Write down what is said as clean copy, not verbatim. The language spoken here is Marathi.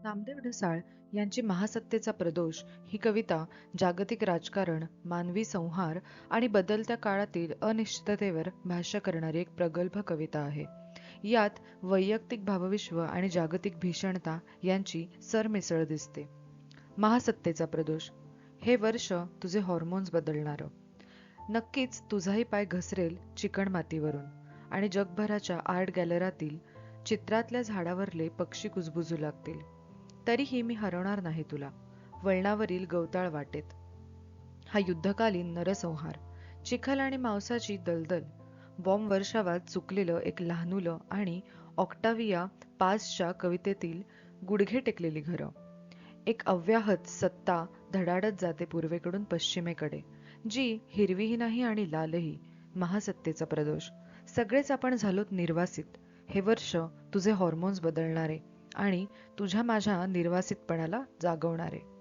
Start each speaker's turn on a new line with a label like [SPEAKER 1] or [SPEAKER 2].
[SPEAKER 1] नामदेव ढसाळ यांची महासत्तेचा प्रदोष ही कविता जागतिक राजकारण, मानवी संहार आणि बदलत्या काळातील अनिश्चिततेवर भाष्य करणारी एक प्रगल्भ कविता आहे. यात वैयक्तिक भावविश्व आणि जागतिक भीषणता यांची सरमिसळ दिसते. महासत्तेचा प्रदोष. हे वर्ष तुझे हॉर्मोन्स बदलणारं. नक्कीच तुझाही पाय घसरेल चिकण मातीवरून आणि जगभराच्या आर्ट गॅलरीतील चित्रातल्या झाडावरले पक्षी कुजबुजू लागतील. तरीही मी हरवणार नाही तुला, वळणावरील गवताळ वाटेत. हा युद्धकालीन नरसंहार, चिखल आणि मांसाची दलदल, बॉम्ब वर्षावात चुकलेलं एक लहानुलं आणि ऑक्टाविया पासच्या कवितेतील गुडघे टेकलेली घरं. एक अव्याहत सत्ता धडाडत जाते पूर्वेकडून पश्चिमेकडे, जी हिरवीही नाही आणि लालही. महासत्तेचा प्रदोष. सगळेच आपण झालोत निर्वासित. हे वर्ष तुझे हॉर्मोन्स बदलणारे आणि तुझ्या माझ्या निर्वासितपणाला जागवणारे.